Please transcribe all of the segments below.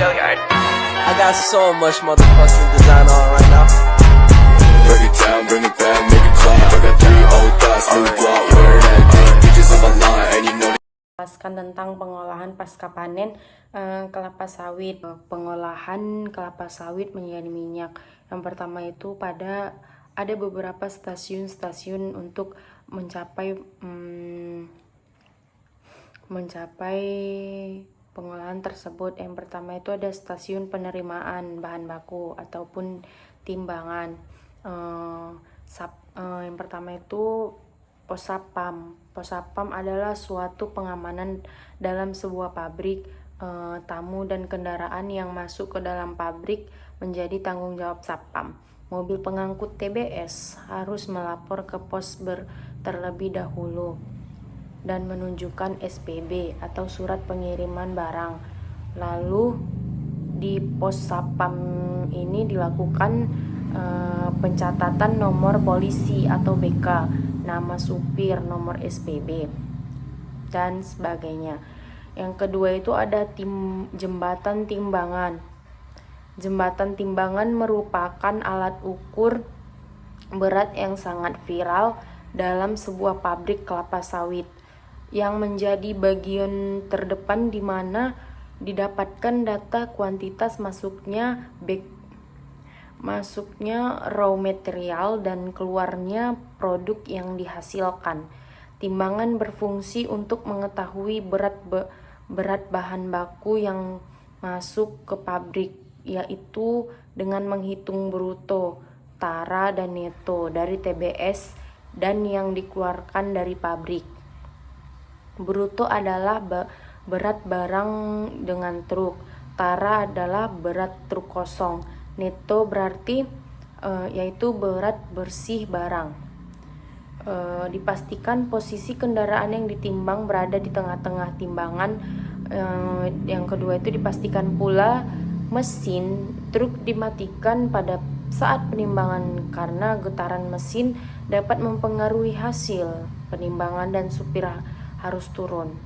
I got so much motherfucking design on right now. Break it down, bring it back, make it clap. I got 3 old thoughts, new guap, wear that thing. Bitches on my line, and you know. Jelaskan tentang pengolahan pasca panen kelapa sawit. Pengolahan kelapa sawit menjadi minyak. Yang pertama itu ada beberapa stasiun-stasiun untuk mencapai pengolahan tersebut. Yang pertama itu ada stasiun penerimaan bahan baku ataupun timbangan. Yang pertama itu Posapam. Posapam adalah suatu pengamanan dalam sebuah pabrik. Tamu dan kendaraan yang masuk ke dalam pabrik menjadi tanggung jawab Sapam. Mobil pengangkut TBS harus melapor ke pos terlebih dahulu dan menunjukkan SPB atau surat pengiriman barang. Lalu di pos Sapam ini dilakukan pencatatan nomor polisi atau BK, nama supir, nomor SPB, dan sebagainya. Yang kedua itu ada jembatan timbangan. Jembatan timbangan merupakan alat ukur berat yang sangat viral dalam sebuah pabrik kelapa sawit, yang menjadi bagian terdepan di mana didapatkan data kuantitas masuknya raw material dan keluarnya produk yang dihasilkan. Timbangan berfungsi untuk mengetahui berat bahan baku yang masuk ke pabrik, yaitu dengan menghitung bruto, tara, dan neto dari TBS dan yang dikeluarkan dari pabrik. Bruto adalah berat barang dengan truk, tara adalah berat truk kosong, neto berarti yaitu berat bersih barang. Dipastikan posisi kendaraan yang ditimbang berada di tengah-tengah timbangan. Yang kedua itu dipastikan pula mesin truk dimatikan pada saat penimbangan karena getaran mesin dapat mempengaruhi hasil penimbangan dan supir harus turun.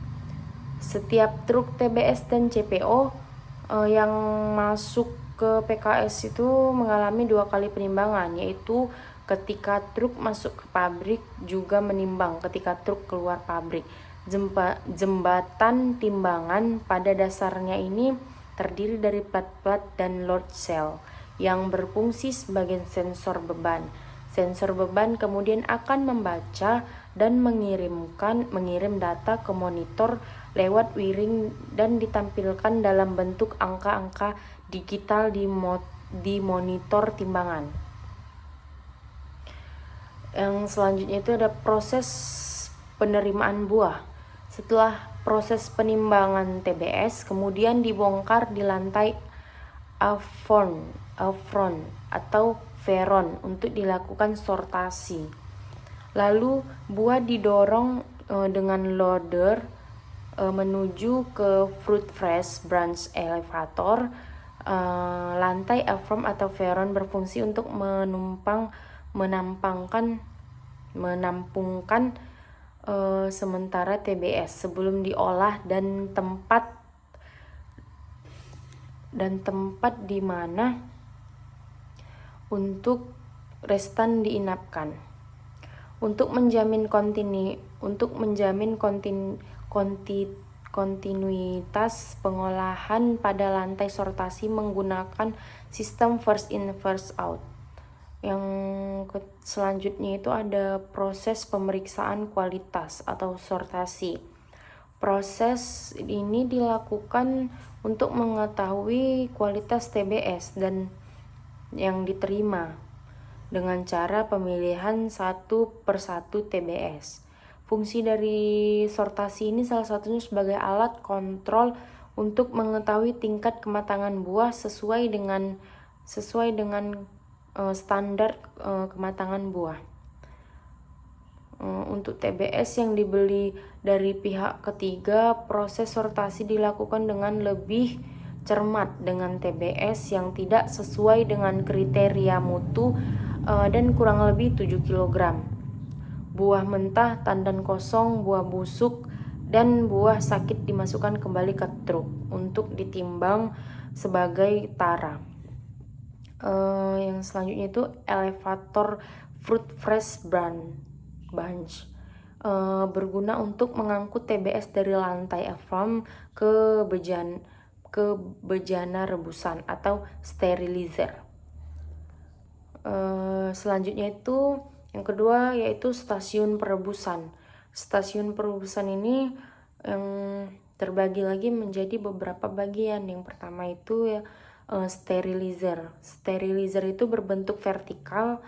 Setiap truk TBS dan CPO yang masuk ke PKS itu mengalami 2 kali penimbangan, yaitu ketika truk masuk ke pabrik juga menimbang ketika truk keluar pabrik. Jembatan timbangan pada dasarnya ini terdiri dari plat-plat dan load cell yang berfungsi sebagai sensor beban. Sensor beban kemudian akan membaca dan mengirim data ke monitor lewat wiring dan ditampilkan dalam bentuk angka-angka digital di monitor timbangan. Yang selanjutnya itu ada proses penerimaan buah. Setelah proses penimbangan TBS, kemudian dibongkar di lantai apron atau veron untuk dilakukan sortasi. Lalu buah didorong dengan loader menuju ke fruit fresh branch elevator. Lantai apron atau veron berfungsi untuk menampungkan sementara TBS sebelum diolah dan tempat di mana untuk restan diinapkan. Untuk menjamin kontinuitas pengolahan pada lantai sortasi menggunakan sistem first in first out. Yang selanjutnya itu ada proses pemeriksaan kualitas atau sortasi. Proses ini dilakukan untuk mengetahui kualitas TBS dan yang diterima dengan cara pemilihan satu persatu TBS. Fungsi dari sortasi ini salah satunya sebagai alat kontrol untuk mengetahui tingkat kematangan buah sesuai dengan standar kematangan buah. Untuk TBS yang dibeli dari pihak ketiga, proses sortasi dilakukan dengan lebih cermat dengan TBS yang tidak sesuai dengan kriteria mutu dan kurang lebih 7 kg. Buah mentah, tandan kosong, buah busuk, dan buah sakit dimasukkan kembali ke truk untuk ditimbang sebagai tara. Yang selanjutnya itu elevator fruit fresh bunch. Berguna untuk mengangkut TBS dari lantai farm ke bejana rebusan atau sterilizer. Selanjutnya itu yang kedua yaitu stasiun perebusan. Stasiun perebusan ini yang terbagi lagi menjadi beberapa bagian. Yang pertama itu ya sterilizer. Sterilizer itu berbentuk vertikal,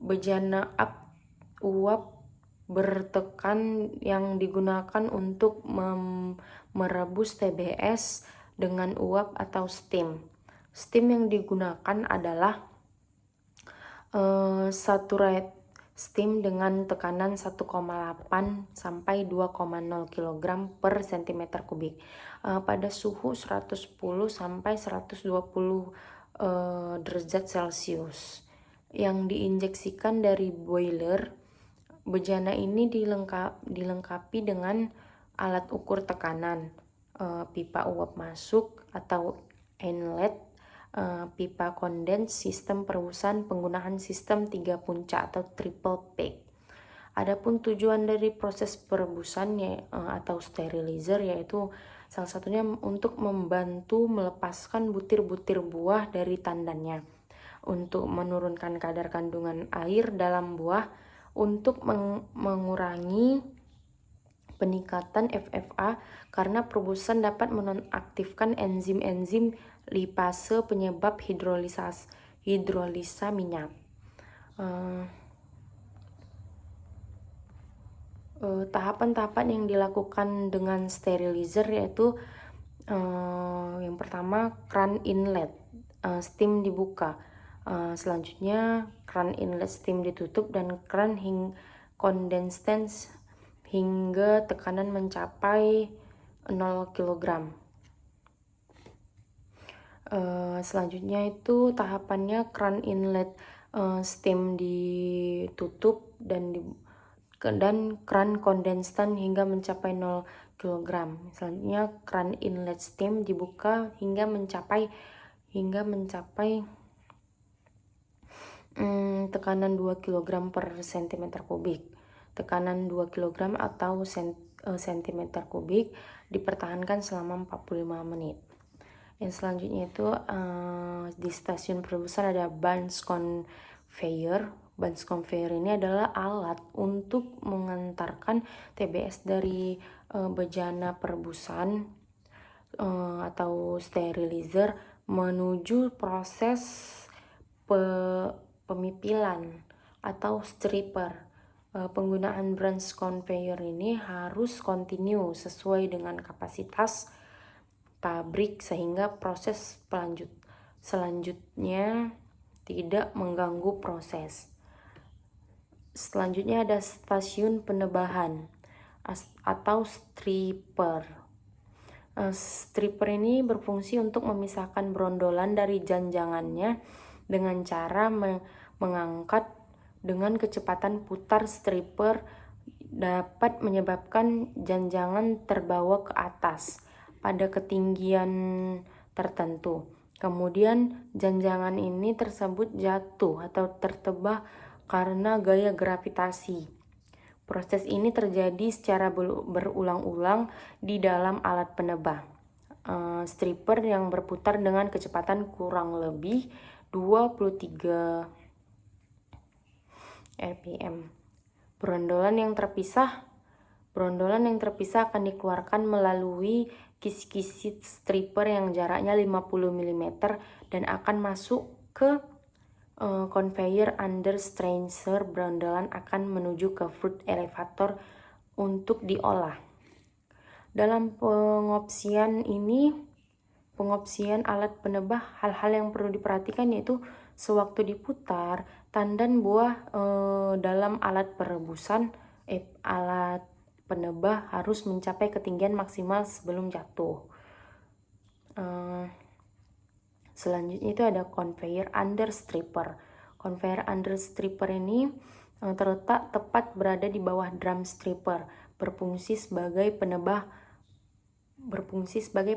bejana uap bertekan yang digunakan untuk merebus TBS dengan uap atau steam. Steam yang digunakan adalah saturated steam dengan tekanan 1,8 sampai 2,0 kg per cm kubik pada suhu 110 sampai 120 derajat Celcius yang diinjeksikan dari boiler. Bejana ini dilengkapi dengan alat ukur tekanan, pipa uap masuk atau inlet, pipa kondens, sistem perebusan, penggunaan sistem 3 puncak atau triple pack. Adapun tujuan dari proses perebusan atau sterilizer yaitu salah satunya untuk membantu melepaskan butir-butir buah dari tandannya, untuk menurunkan kadar kandungan air dalam buah, untuk mengurangi peningkatan FFA karena perebusan dapat menonaktifkan enzim-enzim lipase penyebab hidrolisa minyak. Tahapan-tahapan yang dilakukan dengan sterilizer yaitu yang pertama keran inlet, steam dibuka. Selanjutnya keran inlet steam ditutup dan keran kondensens hingga tekanan mencapai 0 kg. Selanjutnya itu tahapannya keran inlet steam ditutup dan keran kondenstan hingga mencapai 0 kg. Selanjutnya keran inlet steam dibuka hingga mencapai tekanan 2 kg per cm kubik. Tekanan 2 kg atau cm kubik dipertahankan selama 45 menit. Yang selanjutnya itu di stasiun perebusan ada bunch conveyor. Bunch conveyor ini adalah alat untuk mengantarkan TBS dari bejana perebusan atau sterilizer menuju proses pemipilan atau stripper. Penggunaan branch conveyor ini harus kontinu sesuai dengan kapasitas pabrik sehingga proses selanjutnya tidak mengganggu proses. Selanjutnya ada stasiun penebahan atau stripper. Stripper ini berfungsi untuk memisahkan brondolan dari janjangannya dengan cara mengangkat dengan kecepatan putar. Stripper dapat menyebabkan janjangan terbawa ke atas pada ketinggian tertentu. Kemudian janjangan ini tersebut jatuh atau tertebak karena gaya gravitasi. Proses ini terjadi secara berulang-ulang di dalam alat penebah. Stripper yang berputar dengan kecepatan kurang lebih 23 rpm. Brondolan yang terpisah akan dikeluarkan melalui kisi-kisi stripper yang jaraknya 50 mm dan akan masuk ke conveyor under sterilizer. Brondolan akan menuju ke fruit elevator untuk diolah. Dalam pengopsian alat penebah, hal-hal yang perlu diperhatikan yaitu sewaktu diputar, tandan buah dalam alat penebah harus mencapai ketinggian maksimal sebelum jatuh. Selanjutnya itu ada conveyor under stripper. Conveyor under stripper ini terletak tepat berada di bawah drum stripper, berfungsi sebagai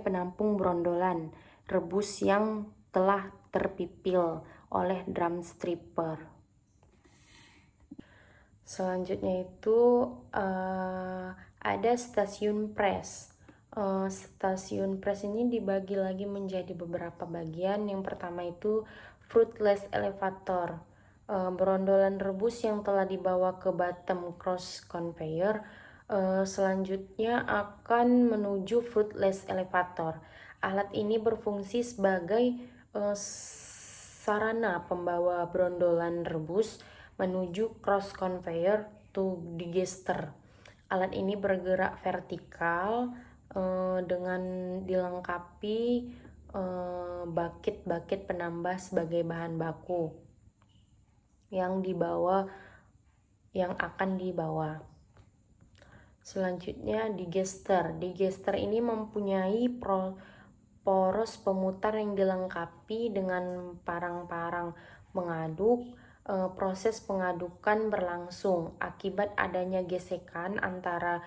penampung brondolan rebus yang telah terpipil oleh drum stripper. Selanjutnya itu ada stasiun press. Stasiun press ini dibagi lagi menjadi beberapa bagian. Yang pertama itu fruitless elevator, brondolan rebus yang telah dibawa ke bottom cross conveyor. Selanjutnya akan menuju fruitless elevator. Alat ini berfungsi sebagai sarana pembawa brondolan rebus menuju cross conveyor to digester. Alat ini bergerak vertikal dengan dilengkapi bucket penambah sebagai bahan baku yang akan dibawa. Selanjutnya digester. Digester ini mempunyai poros pemutar yang dilengkapi dengan parang-parang mengaduk. Proses pengadukan berlangsung akibat adanya gesekan antara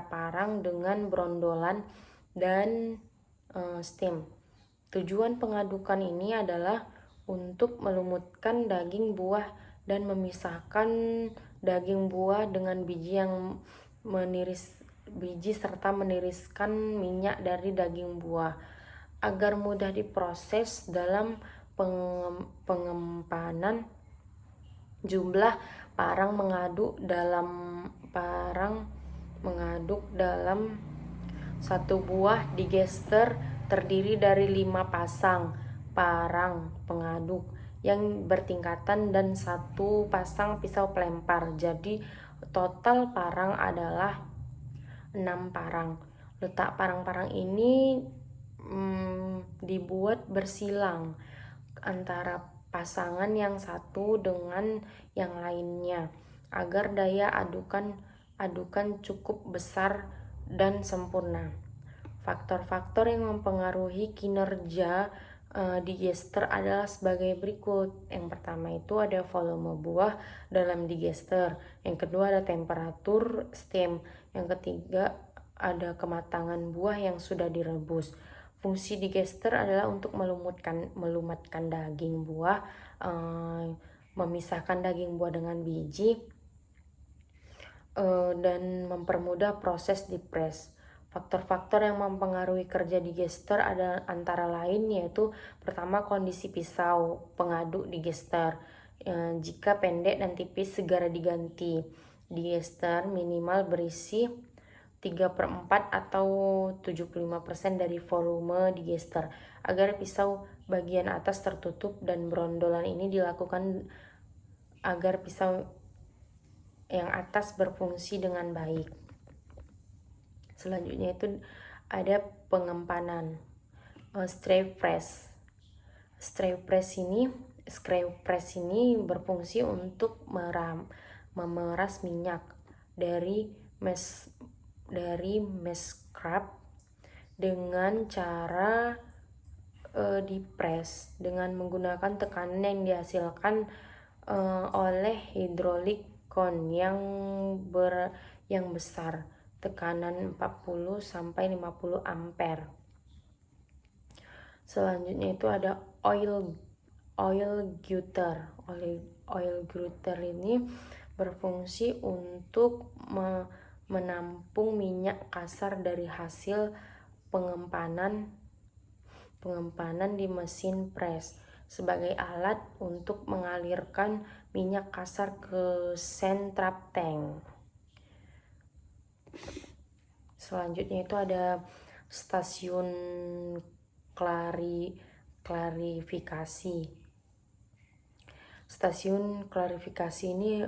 parang dengan brondolan dan stem. Tujuan pengadukan ini adalah untuk melumutkan daging buah dan memisahkan daging buah dengan biji serta meniriskan minyak dari daging buah agar mudah diproses dalam pengempanan. Jumlah parang mengaduk dalam satu buah digester terdiri dari 5 pasang parang pengaduk yang bertingkatan dan 1 pasang pisau pelempar. Jadi total parang adalah 6 parang. Letak parang-parang ini dibuat bersilang antara pasangan yang satu dengan yang lainnya agar daya adukan cukup besar dan sempurna. Faktor-faktor yang mempengaruhi kinerja digester adalah sebagai berikut. Yang pertama itu ada volume buah dalam digester. Yang kedua ada temperatur stem. Yang ketiga ada kematangan buah yang sudah direbus. Fungsi digester adalah untuk melumatkan daging buah, memisahkan daging buah dengan biji, dan mempermudah proses di press. Faktor-faktor yang mempengaruhi kerja digester ada antara lain yaitu pertama kondisi pisau pengaduk digester. Jika pendek dan tipis segera diganti. Digester minimal berisi 3/4 atau 75% dari volume digester agar pisau bagian atas tertutup, dan brondolan ini dilakukan agar pisau yang atas berfungsi dengan baik. Selanjutnya itu ada pengempanan. Strafe press. Strafe press ini berfungsi untuk memeras minyak dari scrap dengan cara dipres dengan menggunakan tekanan yang dihasilkan oleh hydraulic cone yang besar, tekanan 40 sampai 50 ampere. Selanjutnya itu ada oil gutter. Oil gutter ini berfungsi untuk menampung minyak kasar dari hasil pengempanan di mesin press sebagai alat untuk mengalirkan minyak kasar ke centrap tank. Selanjutnya itu ada stasiun klarifikasi. Stasiun klarifikasi ini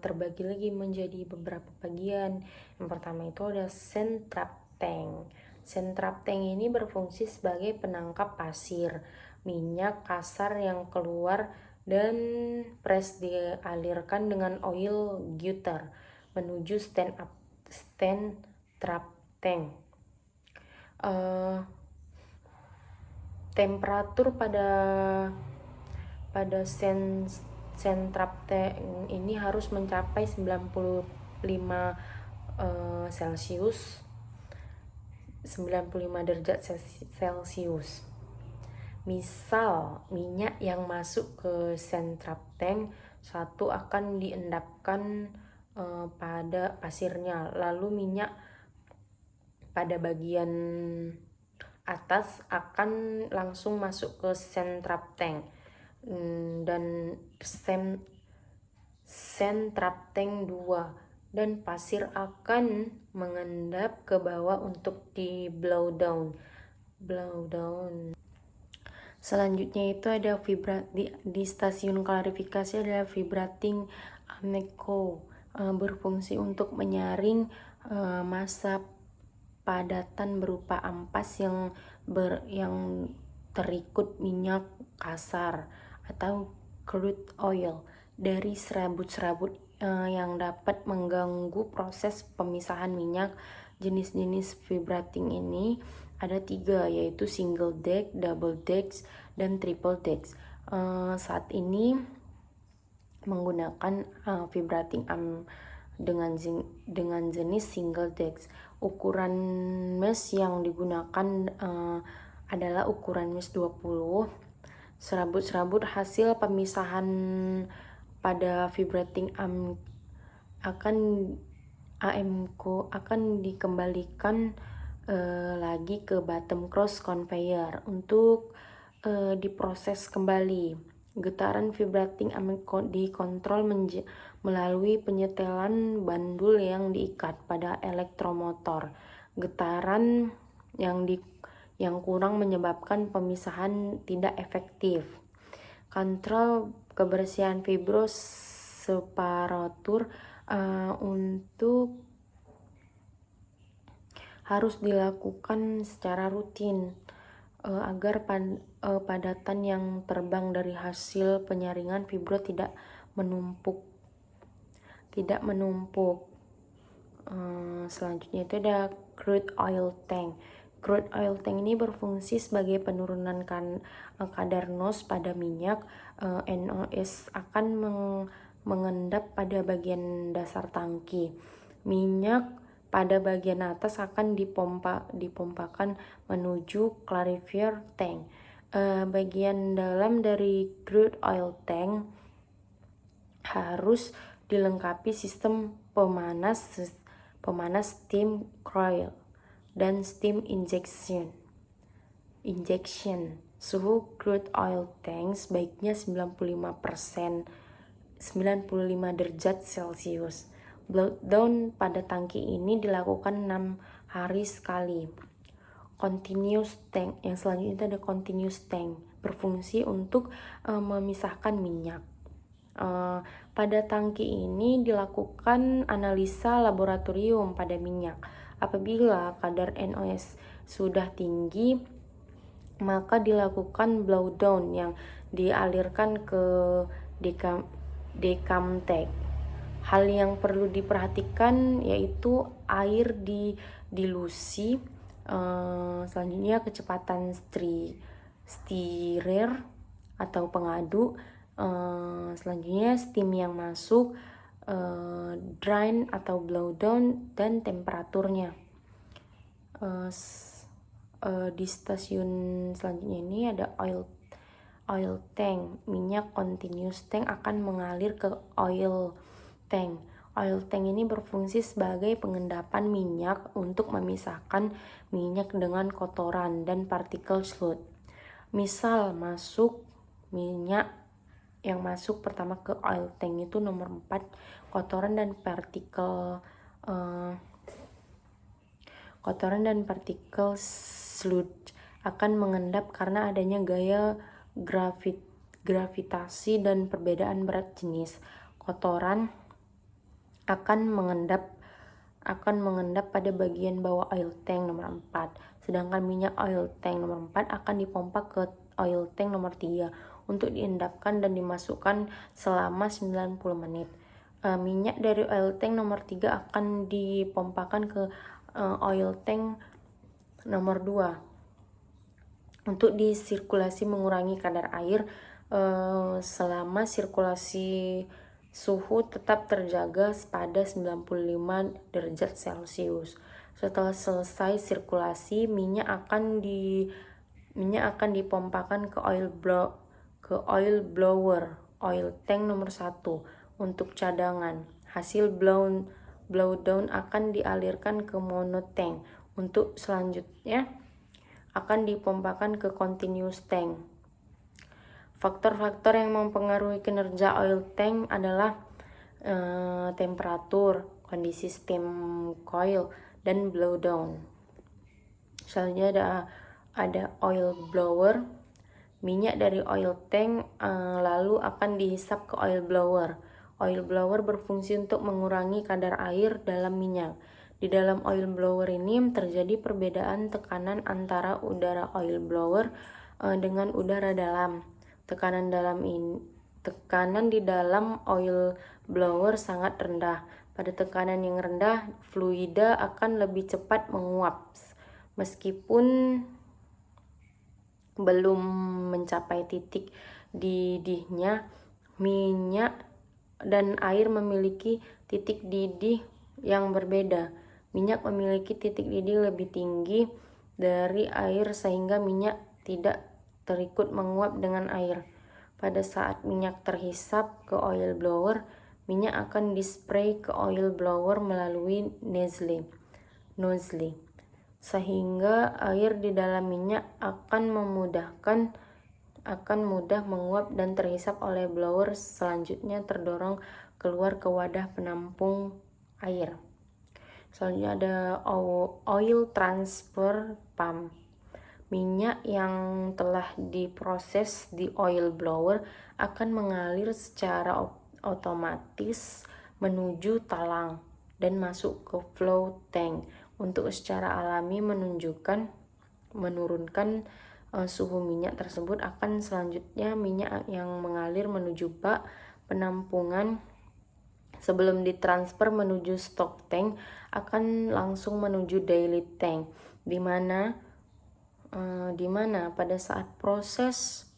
terbagi lagi menjadi beberapa bagian. Yang pertama itu ada centrap tank. Centrap tank ini berfungsi sebagai penangkap pasir, minyak kasar yang keluar dan press dialirkan dengan oil gutter menuju centrap tank. Temperatur pada sentrap tank ini harus mencapai 95 Celcius, 95 derajat Celcius. Misal minyak yang masuk ke sentrap tank satu akan diendapkan pada pasirnya, lalu minyak pada bagian atas akan langsung masuk ke sentrap tank, dan sentrap tank 2, dan pasir akan mengendap ke bawah untuk di blow down. Selanjutnya itu ada di stasiun klarifikasi ada vibrating ameko, berfungsi untuk menyaring massa padatan berupa ampas yang terikut minyak kasar atau crude oil dari serabut-serabut yang dapat mengganggu proses pemisahan minyak. Jenis-jenis vibrating ini ada 3, yaitu single deck, double decks, dan triple decks. Saat ini menggunakan vibrating dengan jenis single decks. Ukuran mesh yang digunakan adalah ukuran mesh 20. Serabut-serabut hasil pemisahan pada vibrating akan dikembalikan lagi ke bottom cross conveyor untuk diproses kembali. Getaran vibrating dikontrol melalui penyetelan bandul yang diikat pada elektromotor. Getaran yang kurang menyebabkan pemisahan tidak efektif. Kontrol kebersihan vibroseparatur untuk harus dilakukan secara rutin agar padatan yang terbang dari hasil penyaringan vibro tidak menumpuk. Selanjutnya itu ada crude oil tank. Crude oil tank ini berfungsi sebagai penurunan kadar NOx pada minyak. NOx akan mengendap pada bagian dasar tangki. Minyak pada bagian atas akan dipompakan menuju clarifier tank. Bagian dalam dari crude oil tank harus dilengkapi sistem pemanas steam coil dan steam injection. Suhu crude oil tank sebaiknya 95 derajat Celcius. Blowdown pada tangki ini dilakukan 6 hari sekali. Continuous tank, yang selanjutnya ada continuous tank, berfungsi untuk memisahkan minyak. Pada tangki ini dilakukan analisa laboratorium pada minyak. Apabila kadar NOx sudah tinggi, maka dilakukan blowdown yang dialirkan ke decam tank. Hal yang perlu diperhatikan yaitu air dilusi, selanjutnya kecepatan stirrer atau pengadu, selanjutnya steam yang masuk, drain atau blowdown, dan temperaturnya. Di stasiun selanjutnya ini ada oil tank. Minyak continuous tank akan mengalir ke oil tank. Oil tank ini berfungsi sebagai pengendapan minyak untuk memisahkan minyak dengan kotoran dan partikel sludge. Misal minyak yang masuk pertama ke oil tank itu nomor 4, kotoran dan partikel sludge akan mengendap karena adanya gaya gravitasi dan perbedaan berat jenis. Kotoran akan mengendap pada bagian bawah oil tank nomor 4, sedangkan minyak oil tank nomor 4 akan dipompa ke oil tank nomor 3 untuk diendapkan dan dimasukkan selama 90 menit. Minyak dari oil tank nomor 3 akan dipompakan ke oil tank nomor 2 untuk disirkulasi mengurangi kadar air selama sirkulasi suhu tetap terjaga pada 95 derajat Celcius. Setelah selesai sirkulasi, minyak akan dipompakan ke oil blower, oil tank nomor 1 untuk cadangan. Hasil blowdown akan dialirkan ke monotank untuk selanjutnya akan dipompakan ke continuous tank. Faktor-faktor yang mempengaruhi kinerja oil tank adalah temperatur, kondisi steam coil, dan blowdown. Selanjutnya ada oil blower. Minyak dari oil tank lalu akan dihisap ke oil blower. Oil blower berfungsi untuk mengurangi kadar air dalam minyak. Di dalam oil blower ini terjadi perbedaan tekanan antara udara oil blower dengan udara dalam. Tekanan di dalam oil blower sangat rendah. Pada tekanan yang rendah, fluida akan lebih cepat menguap. Meskipun belum mencapai titik didihnya, minyak dan air memiliki titik didih yang berbeda. Minyak memiliki titik didih lebih tinggi dari air sehingga minyak tidak terikut menguap dengan air. Pada saat minyak terhisap ke oil blower, minyak akan dispray ke oil blower melalui nozzle, sehingga air di dalam minyak akan mudah menguap dan terhisap oleh blower, selanjutnya terdorong keluar ke wadah penampung air. Selanjutnya ada oil transfer pump. Minyak yang telah diproses di oil blower akan mengalir secara otomatis menuju talang dan masuk ke flow tank untuk secara alami menurunkan suhu minyak tersebut. Akan selanjutnya minyak yang mengalir menuju bak penampungan sebelum ditransfer menuju stock tank akan langsung menuju daily tank, di mana pada saat proses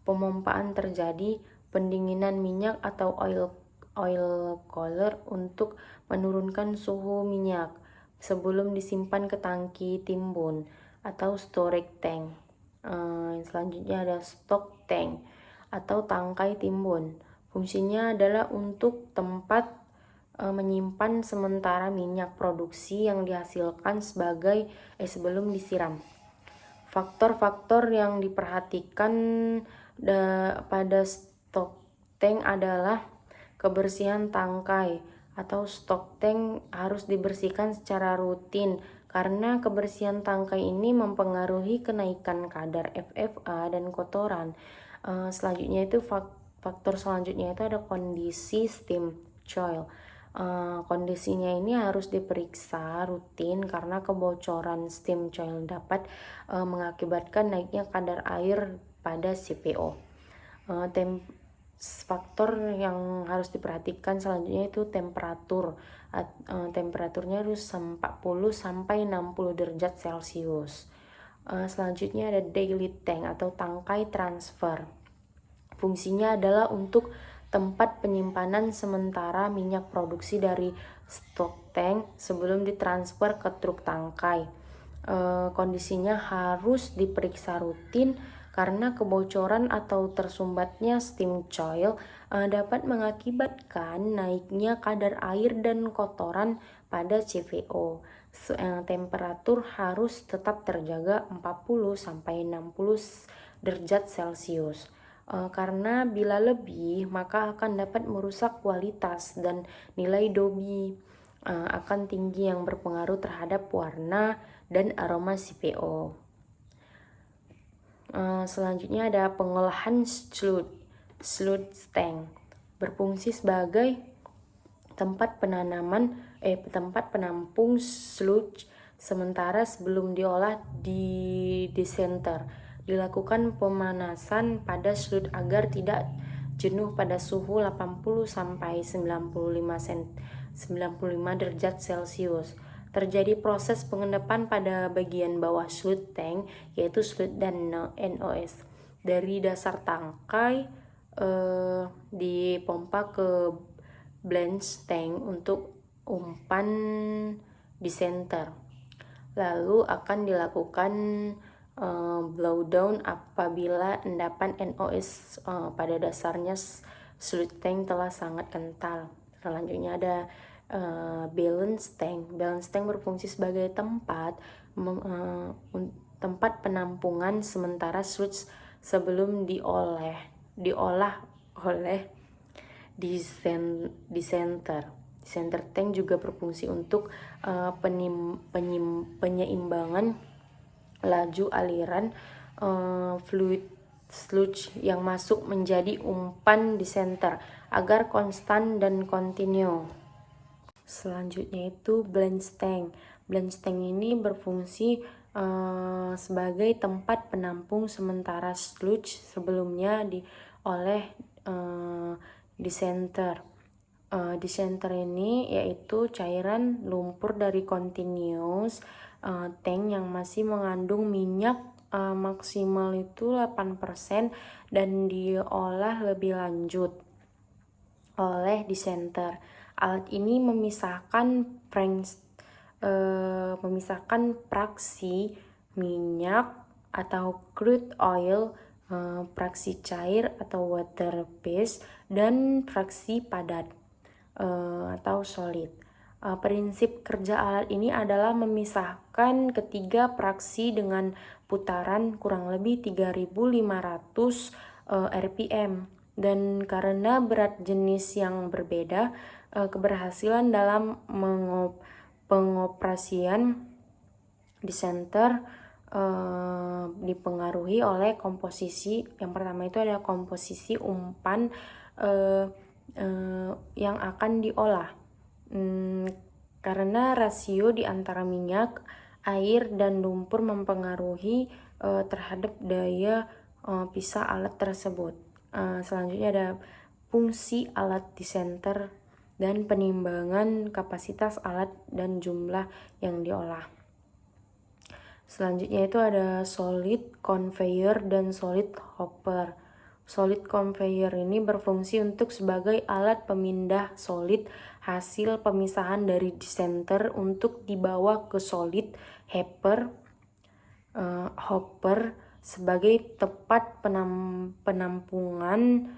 pemompaan terjadi pendinginan minyak atau oil cooler untuk menurunkan suhu minyak sebelum disimpan ke tangki timbun atau storage tank. Selanjutnya ada stock tank atau tangkai timbun. Fungsinya adalah untuk tempat menyimpan sementara minyak produksi yang dihasilkan sebelum disiram. Faktor-faktor yang diperhatikan pada stock tank adalah kebersihan tangkai atau stock tank harus dibersihkan secara rutin karena kebersihan tangkai ini mempengaruhi kenaikan kadar FFA dan kotoran. Selanjutnya itu faktor selanjutnya itu ada kondisi steam coil. Kondisinya ini harus diperiksa rutin karena kebocoran steam coil dapat mengakibatkan naiknya kadar air pada CPO. Faktor yang harus diperhatikan selanjutnya itu temperatur. Temperaturnya harus 40 sampai 60 derajat Celcius. Selanjutnya ada daily tank atau tangkai transfer. Fungsinya adalah untuk tempat penyimpanan sementara minyak produksi dari stock tank sebelum ditransfer ke truk tangkai. Kondisinya harus diperiksa rutin karena kebocoran atau tersumbatnya steam coil dapat mengakibatkan naiknya kadar air dan kotoran pada CVO. Temperatur harus tetap terjaga 40 sampai 60 derajat Celcius. Karena bila lebih maka akan dapat merusak kualitas dan nilai Dobby akan tinggi yang berpengaruh terhadap warna dan aroma CPO. Selanjutnya ada pengolahan sludge tank, berfungsi sebagai tempat penampung sludge sementara sebelum diolah di desenter. Dilakukan pemanasan pada sludge agar tidak jenuh pada suhu 80 sampai 95 derajat Celcius. Terjadi proses pengendapan pada bagian bawah sludge tank yaitu sludge dan NOS. dari dasar tangkai dipompa ke blanch tank untuk umpan descenter. Lalu akan dilakukan blowdown apabila endapan NOx pada dasarnya sludge tank telah sangat kental. Selanjutnya ada balance tank. Balance tank berfungsi sebagai tempat penampungan sementara sludge sebelum diolah oleh descenter. Descenter tank juga berfungsi untuk penyeimbangan laju aliran fluid sludge yang masuk menjadi umpan descenter agar konstan dan kontinu. Selanjutnya itu blanch tank. Blanch tank ini berfungsi sebagai tempat penampung sementara sludge sebelumnya oleh descenter. Descenter ini yaitu cairan lumpur dari continuous tank yang masih mengandung minyak maksimal itu 8% dan diolah lebih lanjut oleh descenter. Alat ini memisahkan fraksi minyak atau crude oil, fraksi cair atau water phase, dan fraksi padat atau solid. Prinsip kerja alat ini adalah memisahkan ketiga fraksi dengan putaran kurang lebih 3.500 rpm, dan karena berat jenis yang berbeda, keberhasilan dalam pengoperasian descenter dipengaruhi oleh komposisi. Yang pertama itu ada komposisi umpan yang akan diolah, karena rasio di antara minyak, air, dan lumpur mempengaruhi terhadap daya pisah alat tersebut. Selanjutnya ada fungsi alat descenter dan penimbangan kapasitas alat dan jumlah yang diolah. Selanjutnya itu ada solid conveyor dan solid hopper. Solid conveyor ini berfungsi untuk sebagai alat pemindah solid hasil pemisahan dari descenter untuk dibawa ke solid hopper sebagai tempat penampungan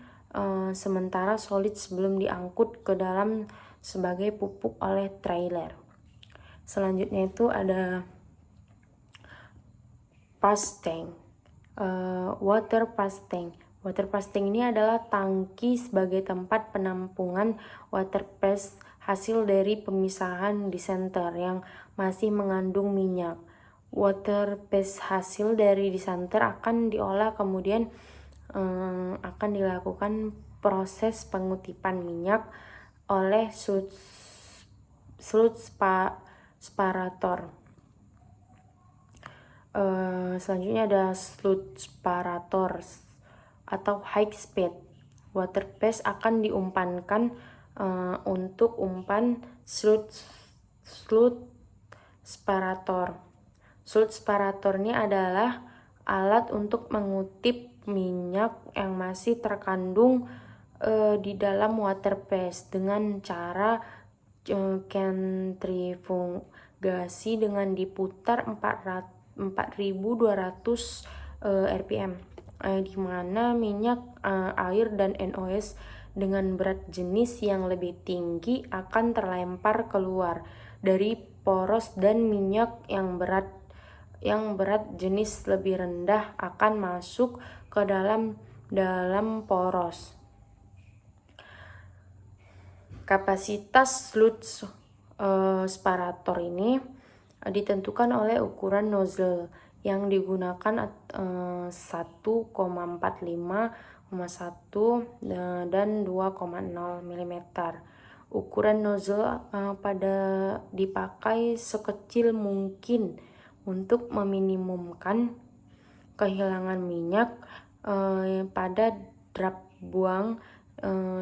sementara solid sebelum diangkut ke dalam sebagai pupuk oleh trailer. Selanjutnya itu ada pass tank, water pass tank. Water pass tank ini adalah tangki sebagai tempat penampungan water pass hasil dari pemisahan descenter yang masih mengandung minyak. Water pass hasil dari descenter akan diolah, kemudian akan dilakukan proses pengutipan minyak oleh sludge separator. Selanjutnya ada sludge separator atau high speed. Water pass akan diumpankan untuk umpan sludge separator. Sludge separator ini adalah alat untuk mengutip minyak yang masih terkandung di dalam water pass dengan cara sentrifugasi dengan diputar 4.200 rpm, di mana minyak, air, dan NOx dengan berat jenis yang lebih tinggi akan terlempar keluar dari poros dan minyak yang berat jenis lebih rendah akan masuk ke dalam poros. Kapasitas sludge separator ini ditentukan oleh ukuran nozzle yang digunakan 1,45, 1 dan 2,0 mm. Ukuran nozzle dipakai sekecil mungkin untuk meminimumkan kehilangan minyak pada drap buang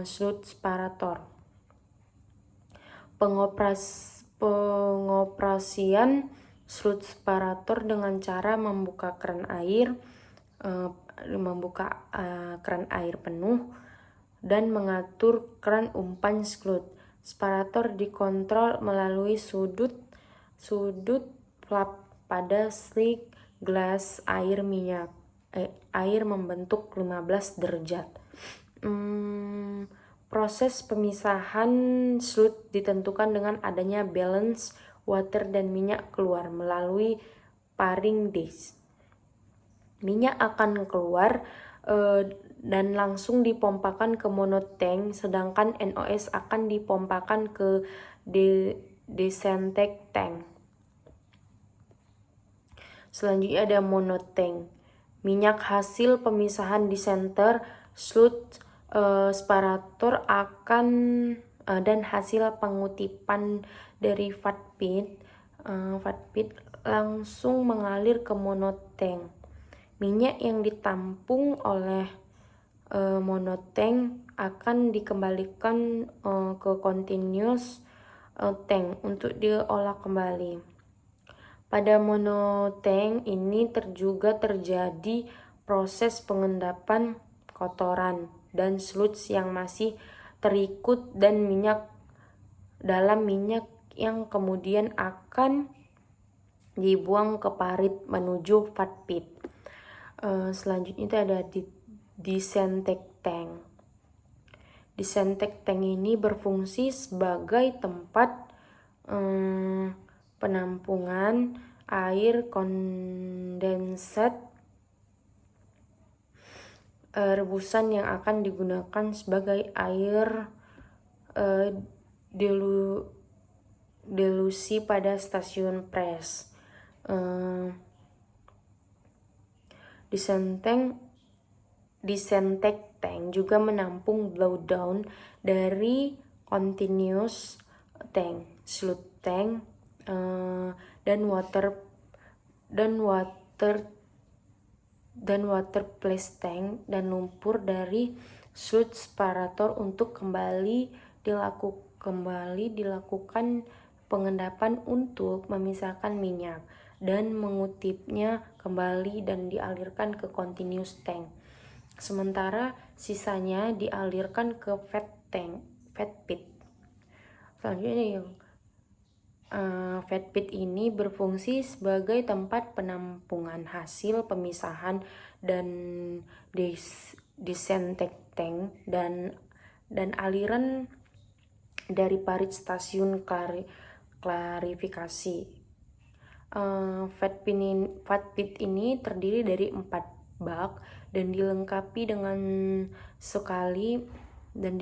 sludge separator. Pengoperasian sludge separator dengan cara membuka keran air keran air penuh dan mengatur keran umpan slut. Separator dikontrol melalui sudut flap pada slick gelas air membentuk 15 derajat. Proses pemisahan slut ditentukan dengan adanya balance water dan minyak keluar melalui paring dish. Minyak akan keluar dan langsung dipompakan ke monotank, sedangkan NOS akan dipompakan ke desentek tank. Selanjutnya ada monotank. Minyak hasil pemisahan disenter, slut, separator akan dan hasil pengutipan dari vat pit langsung mengalir ke monotank. Minyak yang ditampung oleh monotank akan dikembalikan ke continuous tank untuk diolah kembali. Pada monotank ini juga terjadi proses pengendapan kotoran dan sluts yang masih terikut dan minyak yang kemudian akan dibuang ke parit menuju vat pit. Selanjutnya itu ada desentek tank. Desentek tank ini berfungsi sebagai tempat penampungan air kondensat rebusan yang akan digunakan sebagai air dilusi pada stasiun pres. Desentek tank juga menampung blowdown dari continuous tank, slut tank, dan water place tank dan lumpur dari slut separator untuk kembali dilakukan pengendapan untuk memisahkan minyak dan mengutipnya kembali dan dialirkan ke continuous tank. Sementara sisanya dialirkan ke vat pit. Selanjutnya yang vat pit ini berfungsi sebagai tempat penampungan hasil pemisahan dan desentek tank dan aliran dari parit stasiun klarifikasi. Vat pit ini terdiri dari 4 bak dan dilengkapi dengan sekat dan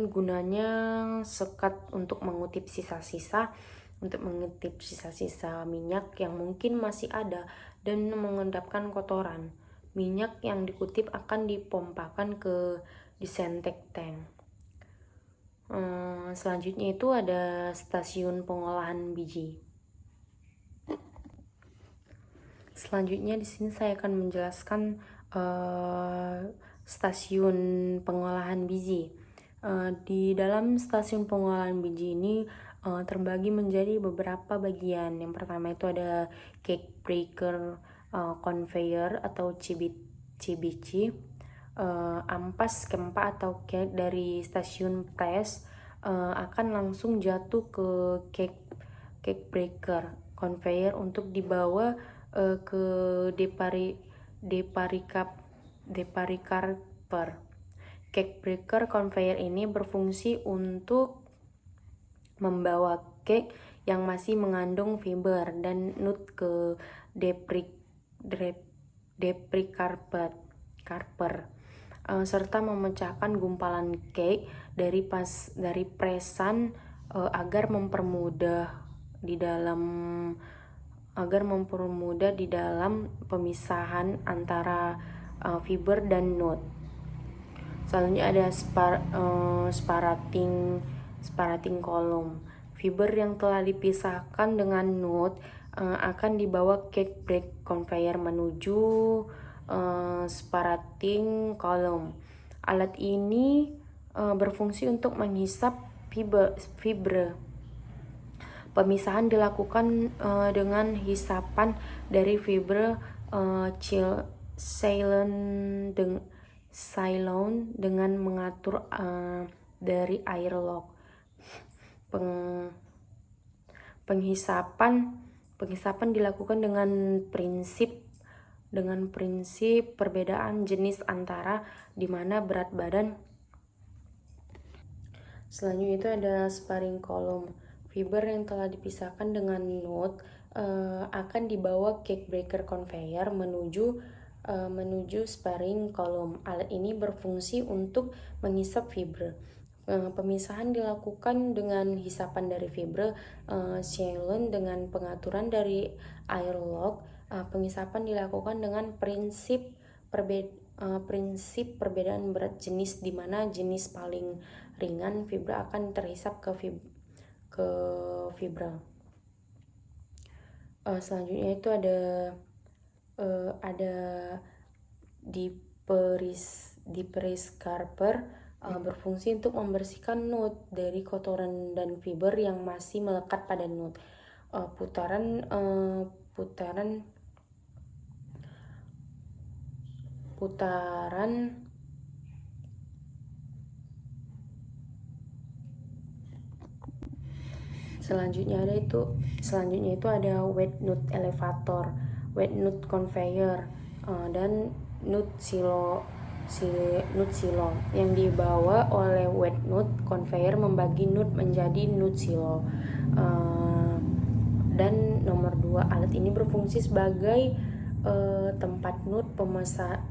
gunanya sekat untuk mengutip sisa-sisa minyak yang mungkin masih ada dan mengendapkan kotoran. Minyak yang dikutip akan dipompakan ke desentek tank. Selanjutnya itu ada stasiun pengolahan biji. Selanjutnya di sini saya akan menjelaskan stasiun pengolahan biji. Di dalam stasiun pengolahan biji ini terbagi menjadi beberapa bagian. Yang pertama itu ada cake breaker, conveyor atau cibici, ampas kempa atau cake dari stasiun press akan langsung jatuh ke cake breaker conveyor untuk dibawa ke deparikarper. Cake breaker conveyor ini berfungsi untuk membawa cake yang masih mengandung fiber dan nut ke deparikarper, serta memecahkan gumpalan cake dari presan agar mempermudah di dalam pemisahan antara fiber dan nut. Selanjutnya ada sparating column. Fiber yang telah dipisahkan dengan nut akan dibawa cake break conveyor menuju sparating column. Alat ini berfungsi untuk menghisap fiber. Pemisahan dilakukan dengan hisapan dari fiber silone dengan mengatur dari airlock. Penghisapan dilakukan dengan prinsip perbedaan jenis antara di mana berat badan. Selanjutnya itu ada sparring column. Fiber yang telah dipisahkan dengan nut akan dibawa cake breaker conveyor menuju sparring column. Alat ini berfungsi untuk menghisap fiber. Pemisahan dilakukan dengan hisapan dari fiber silone dengan pengaturan dari airlock. Penghisapan dilakukan dengan prinsip perbedaan berat jenis, di mana jenis paling ringan fibra akan terhisap ke fibra. Selanjutnya itu ada diperis scraper berfungsi untuk membersihkan nut dari kotoran dan fiber yang masih melekat pada nut. Putaran Selanjutnya itu ada wet nut elevator, wet nut conveyor, dan nut silo. Yang dibawa oleh wet nut conveyor membagi nut menjadi nut silo. Dan nomor 2, alat ini berfungsi sebagai tempat nut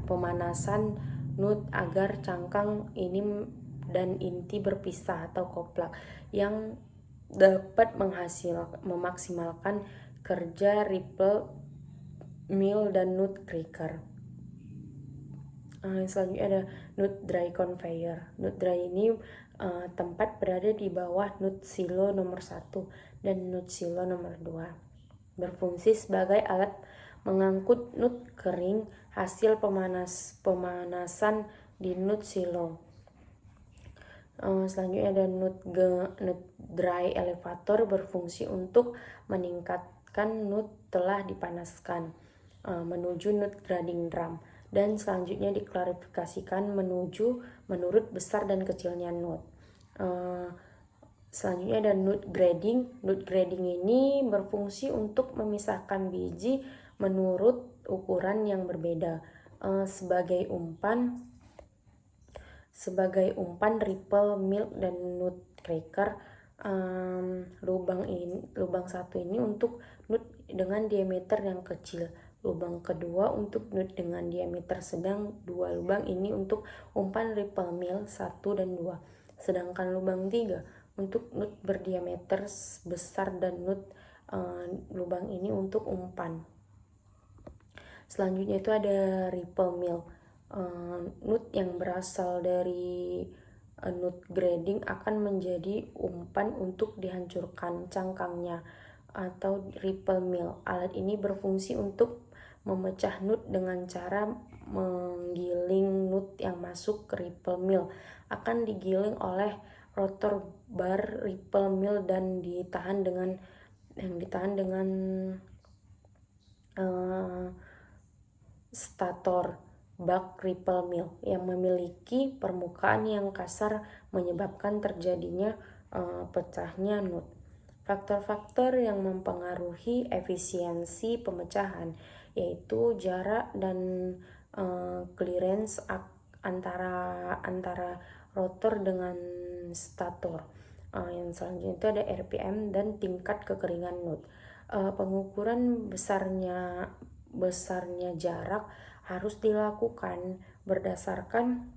pemanasan nut agar cangkang ini dan inti berpisah atau koplak, yang dapat memaksimalkan kerja ripple mill dan nut cracker. Selanjutnya ada nut dry conveyor. Nut dry ini tempat berada di bawah nut silo nomor 1 dan nut silo nomor 2. Berfungsi sebagai alat mengangkut nut kering hasil pemanasan di nut silo. Selanjutnya ada nut dry elevator, berfungsi untuk meningkatkan nut telah dipanaskan menuju nut grinding drum, dan selanjutnya diklarifikasikan menurut besar dan kecilnya nut. Selanjutnya ada nut grading. Nut grading ini berfungsi untuk memisahkan biji menurut ukuran yang berbeda. Sebagai umpan ripple milk dan nut cracker. Lubang satu ini untuk nut dengan diameter yang kecil, lubang kedua untuk nut dengan diameter sedang, 2 lubang ini untuk umpan ripple mill 1 dan 2, sedangkan lubang 3 untuk nut berdiameter besar dan lubang ini untuk umpan. Selanjutnya itu ada ripple mill. Nut yang berasal dari nut grading akan menjadi umpan untuk dihancurkan cangkangnya atau ripple mill. Alat ini berfungsi untuk memecah nut dengan cara menggiling nut yang masuk ke ripple mill. Akan digiling oleh rotor bar ripple mill dan ditahan dengan stator bak ripple mill yang memiliki permukaan yang kasar menyebabkan terjadinya pecahnya nut. Faktor-faktor yang mempengaruhi efisiensi pemecahan yaitu jarak dan clearance antara rotor dengan stator. Yang selanjutnya itu ada RPM dan tingkat kekeringan nut. Pengukuran besarnya jarak harus dilakukan berdasarkan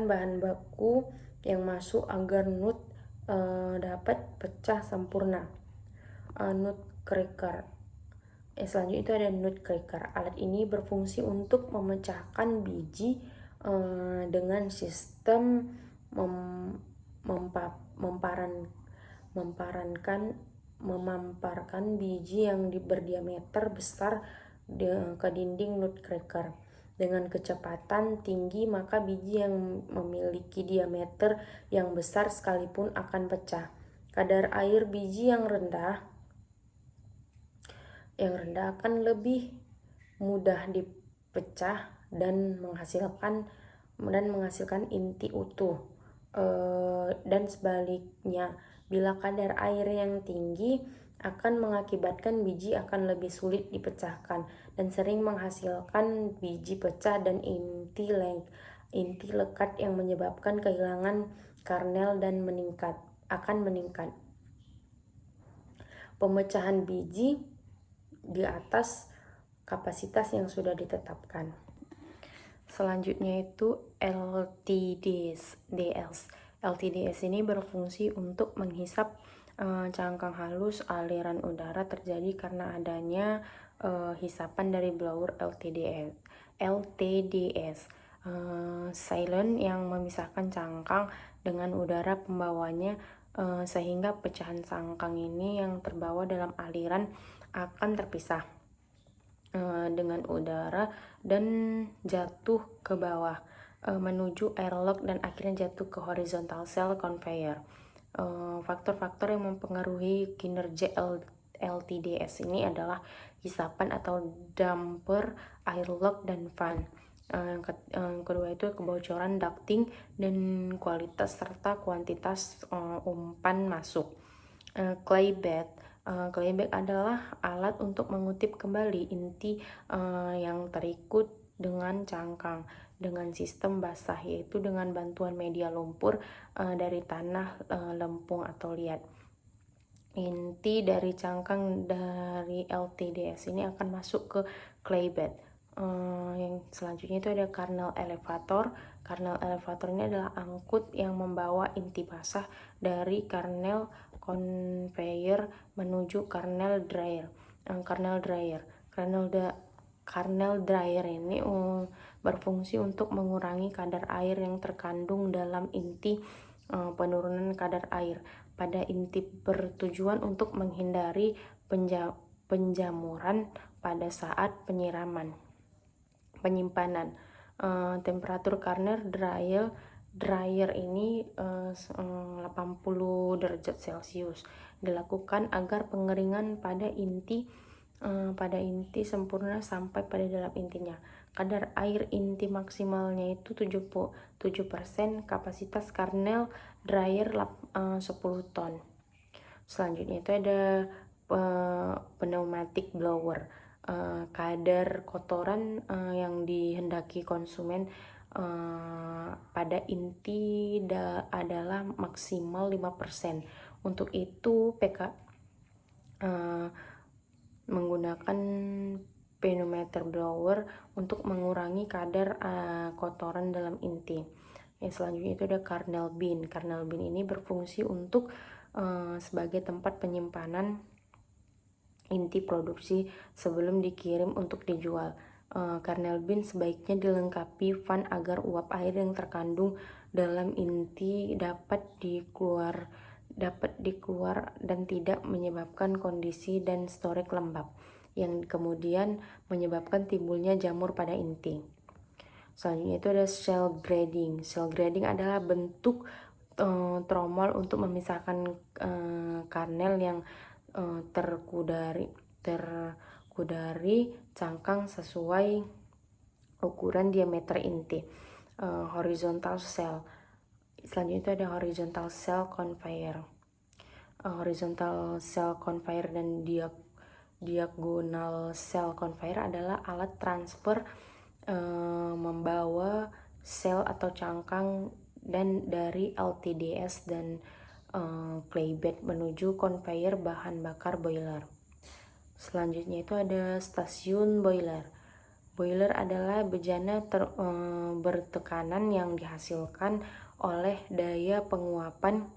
bahan baku yang masuk agar nut dapat pecah sempurna. Nut cracker. Selanjutnya itu ada nut cracker. Alat ini berfungsi untuk memecahkan biji dengan sistem memamparkan biji yang berdiameter besar ke dinding nut cracker dengan kecepatan tinggi, maka biji yang memiliki diameter yang besar sekalipun akan pecah. Kadar air biji yang rendah akan lebih mudah dipecah dan menghasilkan inti utuh. Dan sebaliknya, bila kadar air yang tinggi akan mengakibatkan biji akan lebih sulit dipecahkan dan sering menghasilkan biji pecah dan inti lekat yang menyebabkan kehilangan karnel dan akan meningkat. Pemecahan biji di atas kapasitas yang sudah ditetapkan. Selanjutnya itu LTDS ini berfungsi untuk menghisap cangkang halus. Aliran udara terjadi karena adanya hisapan dari blower LTDS. Silent yang memisahkan cangkang dengan udara pembawanya, sehingga pecahan cangkang ini yang terbawa dalam aliran akan terpisah dengan udara dan jatuh ke bawah menuju airlock dan akhirnya jatuh ke horizontal cell conveyor. Faktor-faktor yang mempengaruhi kinerja LTDS ini adalah hisapan atau damper, airlock, dan fan. Yang kedua itu kebocoran, ducting, dan kualitas serta kuantitas umpan masuk. Claybed adalah alat untuk mengutip kembali inti yang terikut dengan cangkang dengan sistem basah, yaitu dengan bantuan media lumpur dari tanah, lempung, atau liat. Inti dari cangkang dari LTDS ini akan masuk ke claybed. Yang selanjutnya itu ada kernel elevator. Kernel elevator ini adalah angkut yang membawa inti basah dari kernel conveyor menuju kernel dryer. Kernel dryer ini berfungsi untuk mengurangi kadar air yang terkandung dalam inti. Penurunan kadar air pada inti bertujuan untuk menghindari penjamuran pada saat penyimpanan. Temperatur kernel dryer ini 80 derajat Celcius dilakukan agar pengeringan pada inti sempurna sampai pada dalam intinya. Kadar air inti maksimalnya itu 77%, kapasitas kernel dryer 10 ton. Selanjutnya itu ada pneumatic blower. Kadar kotoran yang dihendaki konsumen pada inti adalah maksimal 5%. Untuk itu menggunakan pneumatic blower untuk mengurangi kadar kotoran dalam inti. Yang selanjutnya itu ada kernel bin. Kernel bin ini berfungsi untuk sebagai tempat penyimpanan inti produksi sebelum dikirim untuk dijual. Kernel bin sebaiknya dilengkapi fan agar uap air yang terkandung dalam inti dapat dikeluar dan tidak menyebabkan kondisi dan storage lembab yang kemudian menyebabkan timbulnya jamur pada inti. Selanjutnya itu ada shell grading. Shell grading adalah bentuk tromol untuk memisahkan kernel yang terkudari cangkang sesuai ukuran diameter inti. Horizontal cell. Selanjutnya itu ada horizontal cell conveyor. Horizontal cell conveyor dan diagonal cell conveyor adalah alat transfer membawa sel atau cangkang dan dari LTDS dan claybed menuju conveyor bahan bakar boiler. Selanjutnya itu ada stasiun boiler. Boiler adalah bejana bertekanan yang dihasilkan oleh daya penguapan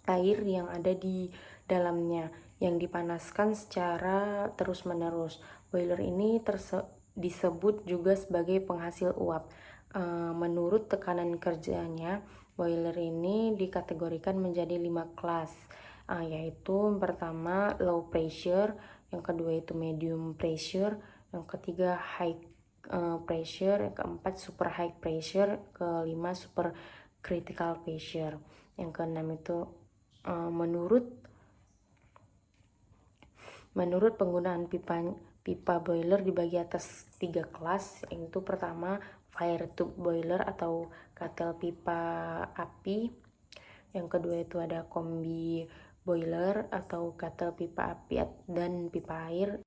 air yang ada di dalamnya yang dipanaskan secara terus-menerus. Boiler ini disebut juga sebagai penghasil uap. Menurut tekanan kerjanya, boiler ini dikategorikan menjadi 5 kelas, yaitu yang pertama low pressure, yang kedua itu medium pressure, yang ketiga high pressure, yang keempat super high pressure, kelima super critical pressure, yang keenam itu Menurut penggunaan pipa boiler dibagi atas 3 kelas, yaitu pertama fire tube boiler atau katel pipa api. Yang kedua itu ada kombi boiler atau katel pipa api dan pipa air.